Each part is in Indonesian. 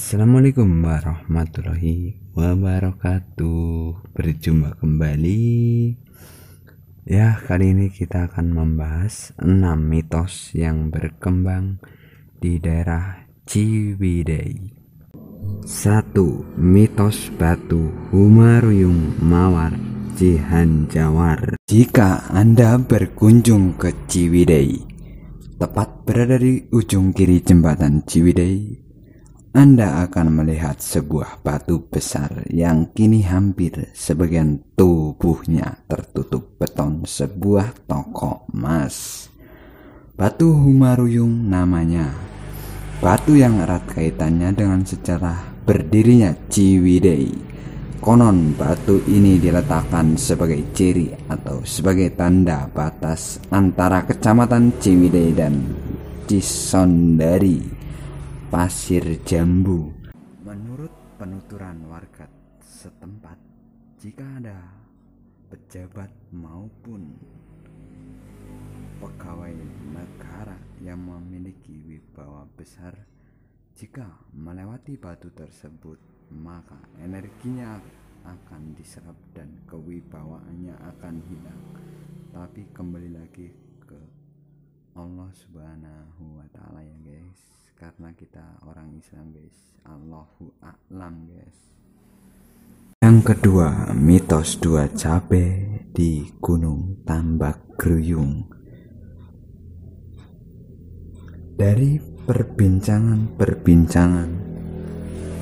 Assalamualaikum warahmatullahi wabarakatuh. Berjumpa kembali. Ya, kali ini kita akan membahas 6 mitos yang berkembang di daerah Ciwidey. 1. Mitos batu Humaruyung Mawar Cihanjawar. Jika Anda berkunjung ke Ciwidey, tepat berada di ujung kiri jembatan Ciwidey, Anda akan melihat sebuah batu besar yang kini hampir sebagian tubuhnya tertutup beton sebuah toko emas. Batu Humaruyung namanya. Batu yang erat kaitannya dengan sejarah berdirinya Ciwidey. Konon batu ini diletakkan sebagai ciri atau sebagai tanda batas antara kecamatan Ciwidey dan Cisondari, Pasir Jambu. Menurut penuturan warga setempat, jika ada pejabat maupun pegawai negara yang memiliki wibawa besar, jika melewati batu tersebut, maka energinya akan diserap dan kewibawaannya akan hilang. Tapi kembali lagi ke Allah Subhanahu wa Ta'ala ya guys, karena kita orang Islam guys. Allahu a'lam guys. Yang kedua, mitos 2 cabe di Gunung Tambak Gruyung. Dari perbincangan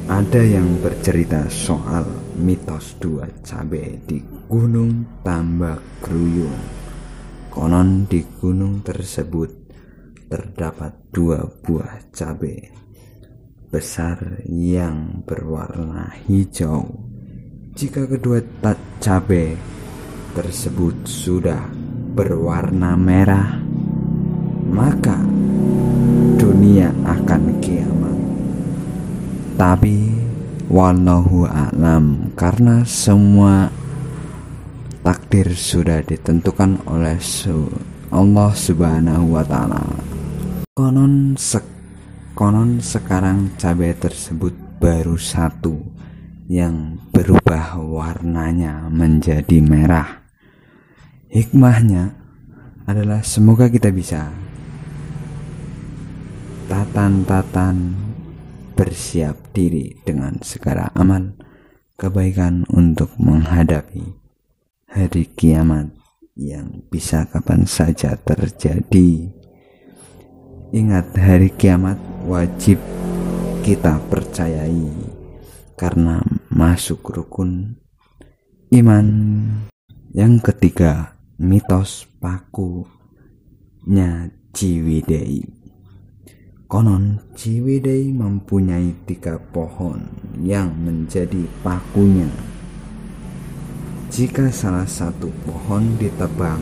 ada yang bercerita soal mitos 2 cabe di Gunung Tambak Gruyung. Konon di gunung tersebut terdapat 2 buah cabai besar yang berwarna hijau. Jika kedua cabai tersebut sudah berwarna merah, maka dunia akan kiamat. Tapi wallahu a'lam, karena semua takdir sudah ditentukan oleh Allah Subhanahu wa Ta'ala. Konon sekarang cabai tersebut baru 1 yang berubah warnanya menjadi merah. Hikmahnya adalah semoga kita bisa tatan bersiap diri dengan segala amal kebaikan untuk menghadapi hari kiamat yang bisa kapan saja terjadi. Ingat, hari kiamat wajib kita percayai karena masuk rukun iman. Yang ketiga, mitos pakunya Ciwidey. Konon Ciwidey mempunyai 3 pohon yang menjadi pakunya. Jika salah satu pohon ditebang,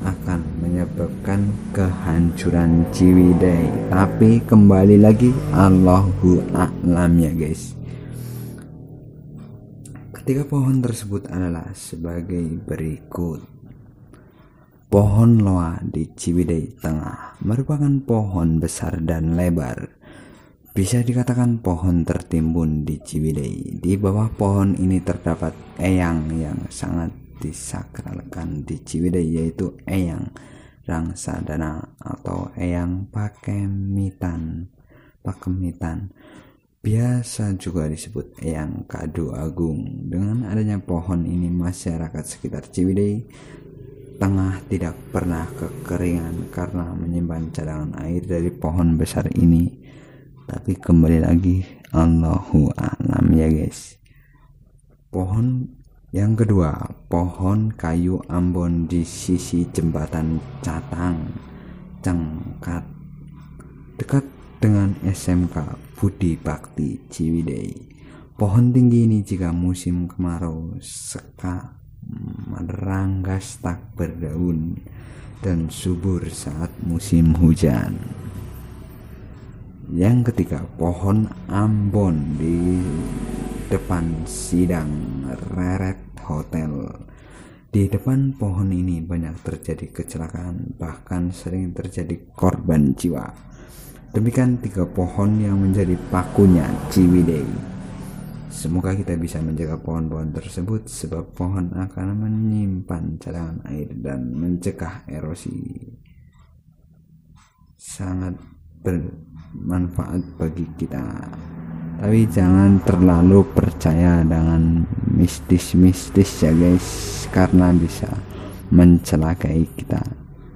akan menyebabkan kehancuran Ciwidey. Tapi kembali lagi Allahu a'lam ya guys. Ketiga pohon tersebut adalah sebagai berikut. Pohon loa di Ciwidey Tengah merupakan pohon besar dan lebar. Bisa dikatakan pohon tertimbun di Ciwidey. Di bawah pohon ini terdapat eyang yang sangat disakralkan di Ciwidey, yaitu Eyang Rangsadana atau Eyang Pakemitan. Biasa juga disebut Eyang Kadu Agung. Dengan adanya pohon ini, masyarakat sekitar Ciwidey Tengah tidak pernah kekeringan karena menyimpan cadangan air dari pohon besar ini. Tapi kembali lagi Allahu a'lam ya guys. Pohon yang kedua, pohon kayu Ambon di sisi jembatan Cengkat dekat dengan SMK Budi Bakti Ciwidey. Pohon tinggi ini jika musim kemarau meranggas tak berdaun dan subur saat musim hujan. Yang ketiga, pohon Ambon di depan sidang Reret Hotel. Di depan pohon ini banyak terjadi kecelakaan, bahkan sering terjadi korban jiwa. Demikian 3 pohon yang menjadi pakunya Ciwidey. Semoga kita bisa menjaga pohon-pohon tersebut, sebab pohon akan menyimpan cadangan air dan mencegah erosi. Sangat bermanfaat bagi kita. Tapi jangan terlalu percaya dengan mistis-mistis ya guys, karena bisa mencelakai kita.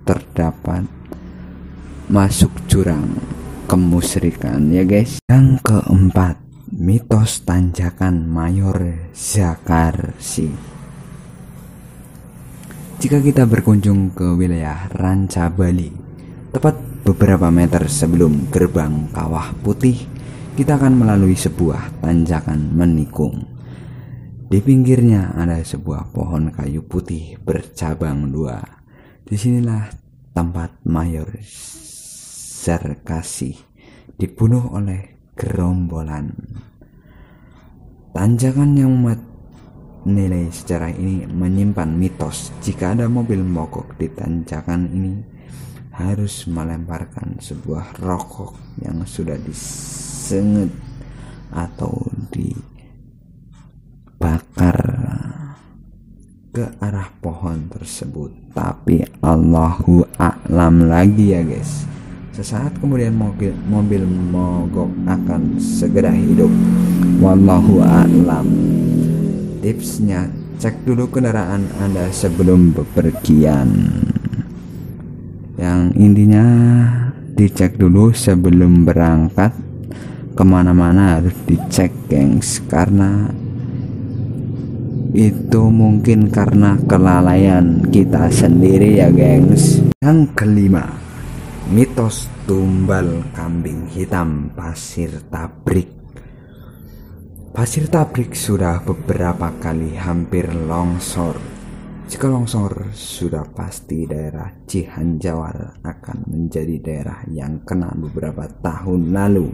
Terdapat masuk jurang kemusyrikan ya guys. Yang keempat, mitos tanjakan Mayor Zakarsi. Jika kita berkunjung ke wilayah Ranca Bali, tepat beberapa meter sebelum gerbang Kawah Putih, kita akan melalui sebuah tanjakan menikung. Di pinggirnya ada sebuah pohon kayu putih bercabang 2. Disinilah tempat Mayor Zakarsi dibunuh oleh gerombolan. Tanjakan yang umat nilai sejarah ini menyimpan mitos. Jika ada mobil mogok di tanjakan ini, harus melemparkan sebuah rokok yang sudah disengat atau dibakar ke arah pohon tersebut. Tapi Allahu a'lam lagi ya guys. Sesaat kemudian mobil mogok akan segera hidup. Wallahu a'lam. Tipsnya, cek dulu kendaraan Anda sebelum bepergian. Yang intinya dicek dulu sebelum berangkat. Kemana-mana harus dicek gengs, karena itu mungkin karena kelalaian kita sendiri ya gengs. Yang kelima, mitos tumbal kambing hitam Pasir Tabrik. Pasir Tabrik sudah beberapa kali hampir longsor. Jika longsor, sudah pasti daerah Cihanjawar akan menjadi daerah yang kena beberapa tahun lalu.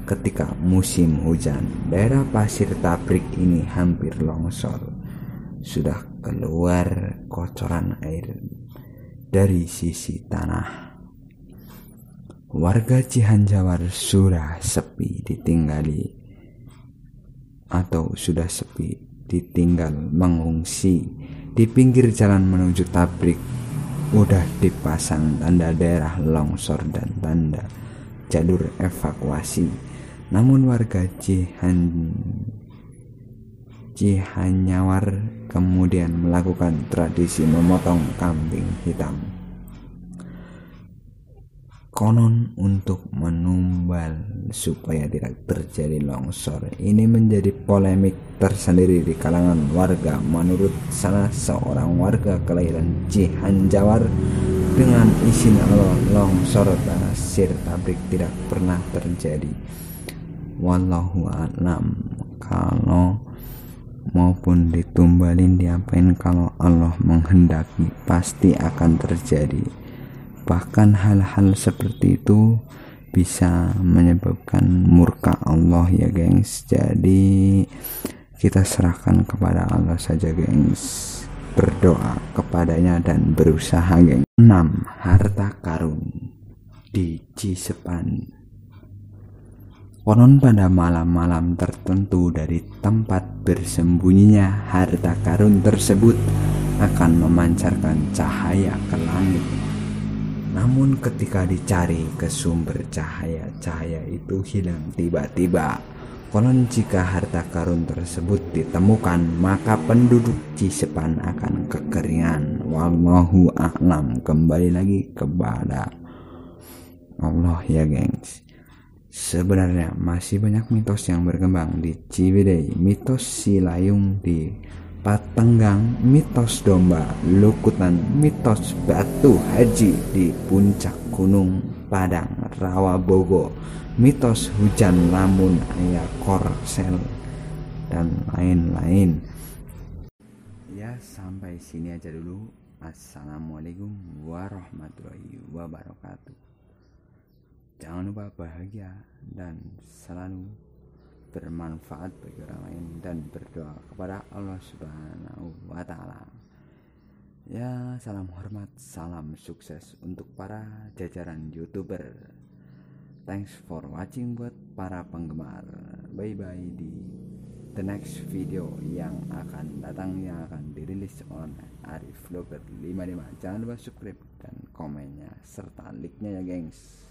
Ketika musim hujan, daerah Pasir Tabrik ini hampir longsor. Sudah keluar kotoran air dari sisi tanah. Warga Cihanjawar sudah sepi ditinggal mengungsi. Di pinggir jalan menuju Tabrik udah dipasang tanda daerah longsor dan tanda jalur evakuasi. Namun warga Cihanjawar kemudian melakukan tradisi memotong kambing hitam. Konon untuk menumbal supaya tidak terjadi longsor. Ini menjadi polemik tersendiri di kalangan warga. Menurut salah seorang warga kelahiran Cihanjawar, dengan izin Allah, longsor Pasir Tabrik tidak pernah terjadi. Wallahu a'lam. Kalau maupun ditumbalin diapain, kalau Allah menghendaki pasti akan terjadi. Bahkan hal-hal seperti itu bisa menyebabkan murka Allah ya gengs. Jadi kita serahkan kepada Allah saja gengs, berdoa kepadanya dan berusaha gengs. 6. Harta karun di Cisepan. Konon pada malam-malam tertentu dari tempat bersembunyinya harta karun tersebut akan memancarkan cahaya ke langit. Namun ketika dicari ke sumber cahaya, cahaya itu hilang tiba-tiba. Konon jika harta karun tersebut ditemukan, maka penduduk Cisepan akan kekeringan. Wallahu a'lam. Kembali lagi kepada Allah ya gengs. Sebenarnya masih banyak mitos yang berkembang di Ciwidey. Mitos Silayung di Patenggang, mitos domba lukutan, mitos batu haji di puncak gunung Padang Rawabogo, mitos hujan lamun ayah korsel, dan lain-lain. Ya, sampai sini aja dulu. Assalamualaikum warahmatullahi wabarakatuh. Jangan lupa bahagia dan selalu bermanfaat bagi orang lain dan berdoa kepada Allah Subhanahu wa Ta'ala. Ya, salam hormat, salam sukses untuk para jajaran YouTuber. Thanks for watching buat para penggemar. Bye bye di the next video yang akan datang, yang akan dirilis oleh Arif Vlogger 55. Jangan lupa subscribe dan komennya serta like-nya ya gengs.